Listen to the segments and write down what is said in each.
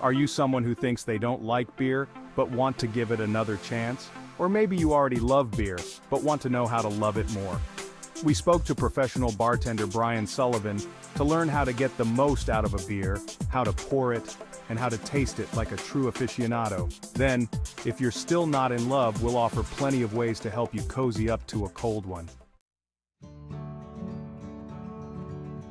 Are you someone who thinks they don't like beer, but want to give it another chance? Or maybe you already love beer, but want to know how to love it more. We spoke to professional bartender Bryan Sullivan to learn how to get the most out of a beer, how to pour it, and how to taste it like a true aficionado. Then, if you're still not in love, we'll offer plenty of ways to help you cozy up to a cold one.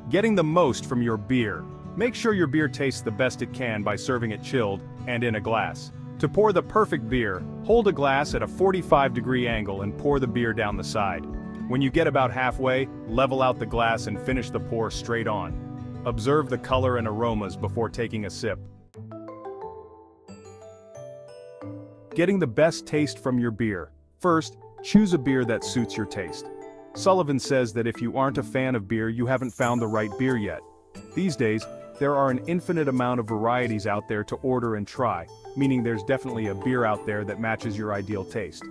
Getting the most from your beer. Make sure your beer tastes the best it can by serving it chilled and in a glass. To pour the perfect beer, hold a glass at a 45-degree angle and pour the beer down the side. When you get about halfway, level out the glass and finish the pour straight on. Observe the color and aromas before taking a sip. Getting the best taste from your beer. First, choose a beer that suits your taste. Sullivan says that if you aren't a fan of beer, you haven't found the right beer yet. These days, there are an infinite amount of varieties out there to order and try, meaning there's definitely a beer out there that matches your ideal taste.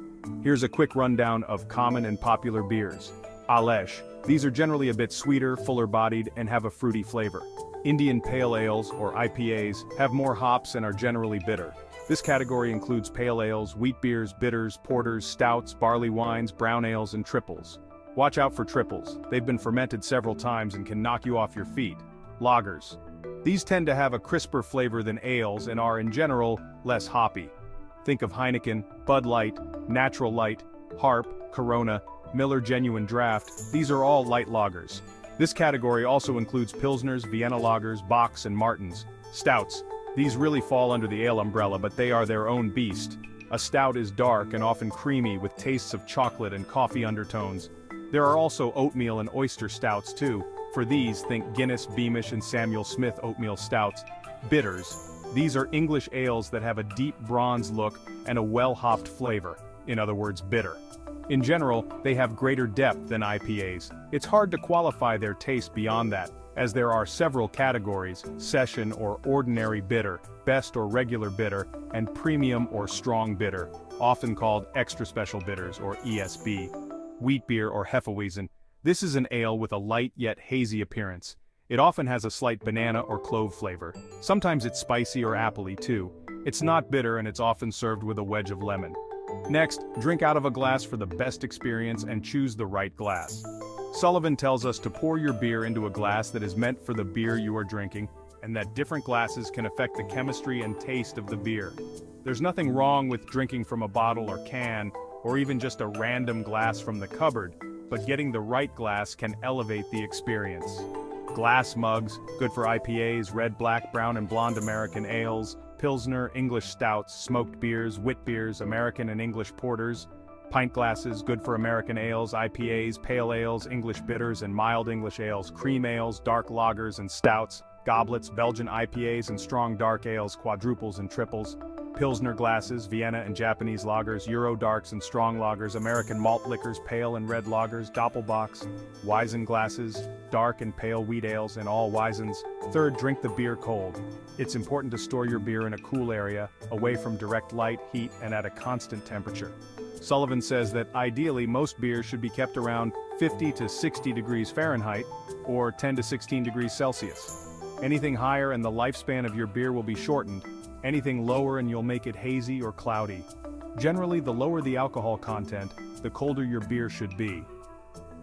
Here's a quick rundown of common and popular beers. Alesh. These are generally a bit sweeter, fuller-bodied, and have a fruity flavor. Indian Pale Ales, or IPAs, have more hops and are generally bitter. This category includes pale ales, wheat beers, bitters, porters, stouts, barley wines, brown ales, and triples. Watch out for triples. They've been fermented several times and can knock you off your feet. Lagers. These tend to have a crisper flavor than ales and are, in general, less hoppy. Think of Heineken, Bud Light, Natural Light, Harp, Corona, Miller Genuine Draft. These are all light lagers. This category also includes Pilsners, Vienna lagers, Bocks, and Martins. Stouts. These really fall under the ale umbrella, but they are their own beast. A stout is dark and often creamy with tastes of chocolate and coffee undertones. There are also oatmeal and oyster stouts too. For these, think Guinness, Beamish, and Samuel Smith oatmeal stouts. Bitters. These are English ales that have a deep bronze look and a well-hopped flavor, in other words, bitter. In general, they have greater depth than IPAs. It's hard to qualify their taste beyond that, as there are several categories: session or ordinary bitter, best or regular bitter, and premium or strong bitter, often called extra special bitters or ESB. Wheat beer or Hefeweizen. This is an ale with a light yet hazy appearance. It often has a slight banana or clove flavor. Sometimes it's spicy or appley too. It's not bitter and it's often served with a wedge of lemon. Next, drink out of a glass for the best experience and choose the right glass. Sullivan tells us to pour your beer into a glass that is meant for the beer you are drinking, and that different glasses can affect the chemistry and taste of the beer. There's nothing wrong with drinking from a bottle or can, or even just a random glass from the cupboard, but getting the right glass can elevate the experience. Glass mugs, good for IPAs, red, black, brown, and blonde American ales, Pilsner, English stouts, smoked beers, wit beers, American and English porters. Pint glasses, good for American ales, IPAs, pale ales, English bitters, and mild English ales, cream ales, dark lagers, and stouts. Goblets, Belgian IPAs, and strong dark ales, quadruples and triples. Pilsner glasses, Vienna and Japanese lagers, Euro darks and strong lagers, American malt liquors, pale and red lagers, Doppelbocks, Weizen glasses, dark and pale wheat ales, and all Weizens. Third, drink the beer cold. It's important to store your beer in a cool area, away from direct light, heat, and at a constant temperature. Sullivan says that ideally most beers should be kept around 50 to 60 degrees Fahrenheit, or 10 to 16 degrees Celsius. Anything higher and the lifespan of your beer will be shortened. Anything lower and you'll make it hazy or cloudy. Generally, the lower the alcohol content, the colder your beer should be.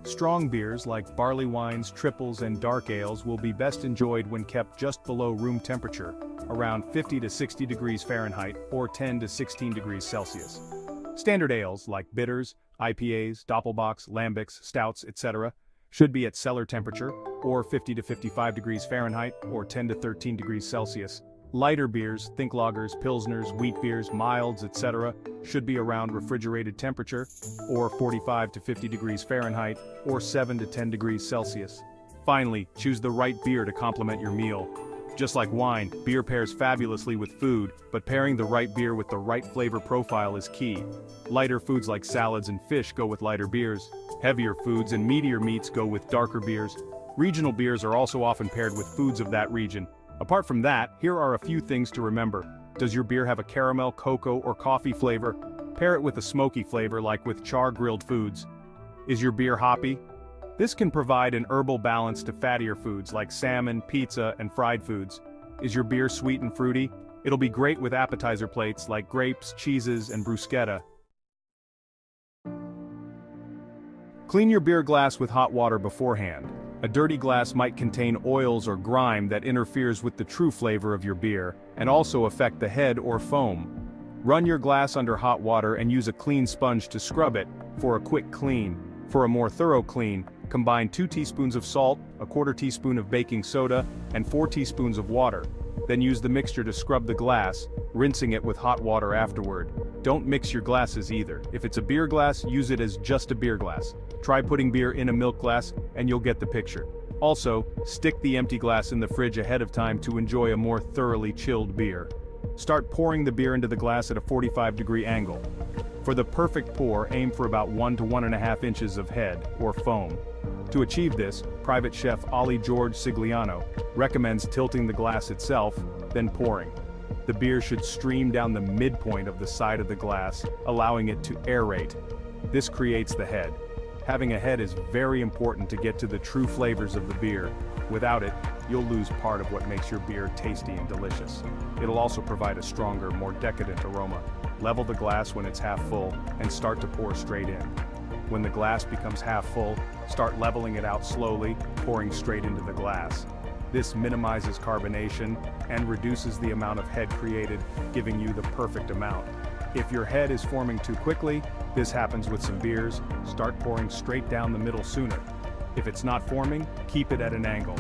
Strong beers like barley wines, triples, and dark ales will be best enjoyed when kept just below room temperature, around 50 to 60 degrees Fahrenheit or 10 to 16 degrees Celsius. Standard ales like bitters, IPAs, Doppelbocks, Lambics, stouts, etc. should be at cellar temperature, or 50 to 55 degrees Fahrenheit or 10 to 13 degrees Celsius. Lighter beers, think lagers, pilsners, wheat beers, milds, etc., should be around refrigerated temperature, or 45 to 50 degrees Fahrenheit, or 7 to 10 degrees Celsius. Finally, choose the right beer to complement your meal. Just like wine, beer pairs fabulously with food, but pairing the right beer with the right flavor profile is key. Lighter foods like salads and fish go with lighter beers. Heavier foods and meatier meats go with darker beers. Regional beers are also often paired with foods of that region. Apart from that, here are a few things to remember. Does your beer have a caramel, cocoa, or coffee flavor? Pair it with a smoky flavor like with char-grilled foods. Is your beer hoppy? This can provide an herbal balance to fattier foods like salmon, pizza, and fried foods. Is your beer sweet and fruity? It'll be great with appetizer plates like grapes, cheeses, and bruschetta. Clean your beer glass with hot water beforehand. A dirty glass might contain oils or grime that interferes with the true flavor of your beer, and also affect the head or foam. Run your glass under hot water and use a clean sponge to scrub it, for a quick clean. For a more thorough clean, combine 2 teaspoons of salt, a quarter teaspoon of baking soda, and 4 teaspoons of water. Then use the mixture to scrub the glass, rinsing it with hot water afterward. Don't mix your glasses either. If it's a beer glass, use it as just a beer glass. Try putting beer in a milk glass, and you'll get the picture. Also, stick the empty glass in the fridge ahead of time to enjoy a more thoroughly chilled beer. Start pouring the beer into the glass at a 45-degree angle. For the perfect pour, aim for about 1 to 1.5 inches of head, or foam. To achieve this, private chef Ollie George Sigliano recommends tilting the glass itself, then pouring. The beer should stream down the midpoint of the side of the glass, allowing it to aerate. This creates the head. Having a head is very important to get to the true flavors of the beer. Without it, you'll lose part of what makes your beer tasty and delicious. It'll also provide a stronger, more decadent aroma. Level the glass when it's half full, and start to pour straight in. When the glass becomes half full, start leveling it out slowly, pouring straight into the glass. This minimizes carbonation and reduces the amount of head created, giving you the perfect amount. If your head is forming too quickly, this happens with some beers, start pouring straight down the middle sooner. If it's not forming, keep it at an angle.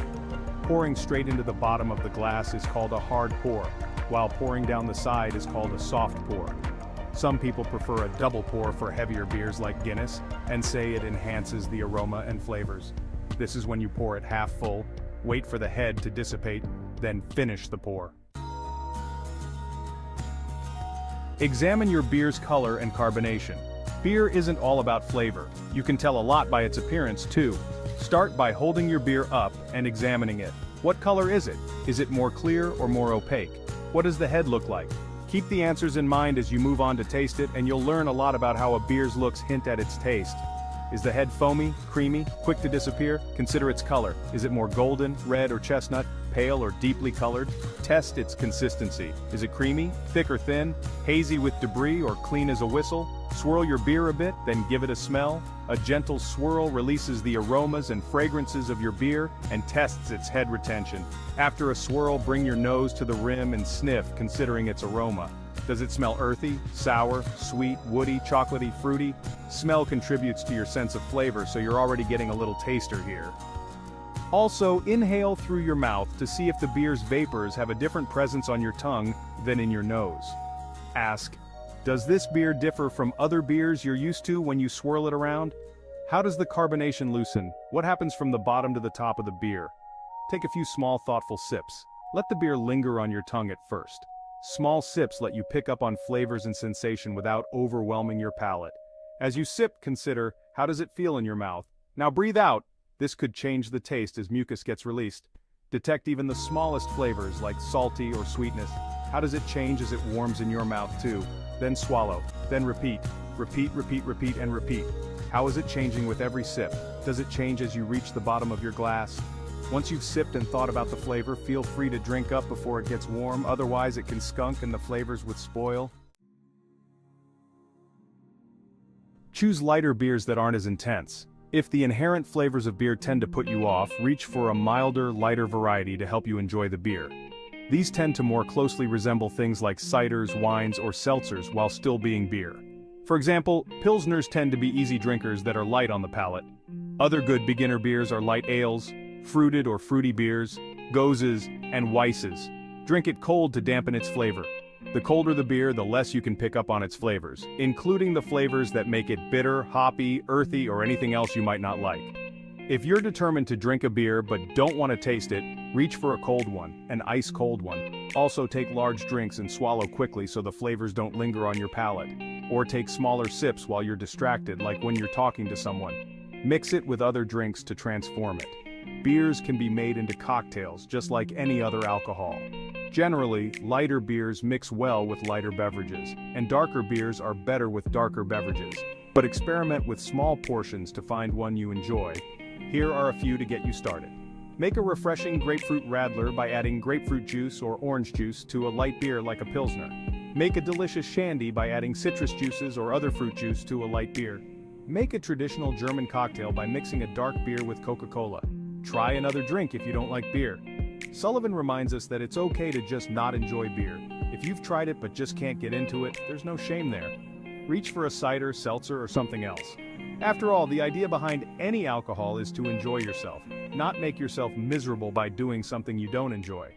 Pouring straight into the bottom of the glass is called a hard pour, while pouring down the side is called a soft pour. Some people prefer a double pour for heavier beers like Guinness, and say it enhances the aroma and flavors. This is when you pour it half full, wait for the head to dissipate, then finish the pour. Examine your beer's color and carbonation. Beer isn't all about flavor. You can tell a lot by its appearance too. Start by holding your beer up and examining it. What color is it? Is it more clear or more opaque? What does the head look like? Keep the answers in mind as you move on to taste it, and you'll learn a lot about how a beer's looks hint at its taste. Is the head foamy, creamy, quick to disappear? Consider its color. Is it more golden, red, or chestnut, pale or deeply colored? Test its consistency. Is it creamy, thick or thin, hazy with debris, or clean as a whistle? Swirl your beer a bit, then give it a smell. A gentle swirl releases the aromas and fragrances of your beer and tests its head retention. After a swirl, bring your nose to the rim and sniff, considering its aroma. Does it smell earthy, sour, sweet, woody, chocolatey, fruity? Smell contributes to your sense of flavor, so you're already getting a little taster here. Also, inhale through your mouth to see if the beer's vapors have a different presence on your tongue than in your nose. Ask, does this beer differ from other beers you're used to when you swirl it around? How does the carbonation loosen? What happens from the bottom to the top of the beer? Take a few small, thoughtful sips. Let the beer linger on your tongue at first. Small sips let you pick up on flavors and sensation without overwhelming your palate. As you sip, consider, how does it feel in your mouth? Now breathe out. This could change the taste as mucus gets released. Detect even the smallest flavors like salty or sweetness. How does it change as it warms in your mouth too? Then swallow. Then repeat. Repeat, repeat, repeat, and repeat. How is it changing with every sip? Does it change as you reach the bottom of your glass? Once you've sipped and thought about the flavor, feel free to drink up before it gets warm, otherwise it can skunk and the flavors would spoil. Choose lighter beers that aren't as intense. If the inherent flavors of beer tend to put you off, reach for a milder, lighter variety to help you enjoy the beer. These tend to more closely resemble things like ciders, wines, or seltzers while still being beer. For example, Pilsners tend to be easy drinkers that are light on the palate. Other good beginner beers are light ales, fruited or fruity beers, gozes, and weisses. Drink it cold to dampen its flavor. The colder the beer, the less you can pick up on its flavors, including the flavors that make it bitter, hoppy, earthy, or anything else you might not like. If you're determined to drink a beer but don't want to taste it, reach for a cold one, an ice-cold one. Also take large drinks and swallow quickly so the flavors don't linger on your palate. Or take smaller sips while you're distracted, like when you're talking to someone. Mix it with other drinks to transform it. Beers can be made into cocktails just like any other alcohol. Generally, lighter beers mix well with lighter beverages, and darker beers are better with darker beverages. But experiment with small portions to find one you enjoy. Here are a few to get you started. Make a refreshing grapefruit radler by adding grapefruit juice or orange juice to a light beer like a Pilsner. Make a delicious shandy by adding citrus juices or other fruit juice to a light beer. Make a traditional German cocktail by mixing a dark beer with Coca-Cola. Try another drink if you don't like beer. Sullivan reminds us that it's okay to just not enjoy beer. If you've tried it but just can't get into it, there's no shame there. Reach for a cider, seltzer, or something else. After all, the idea behind any alcohol is to enjoy yourself, not make yourself miserable by doing something you don't enjoy.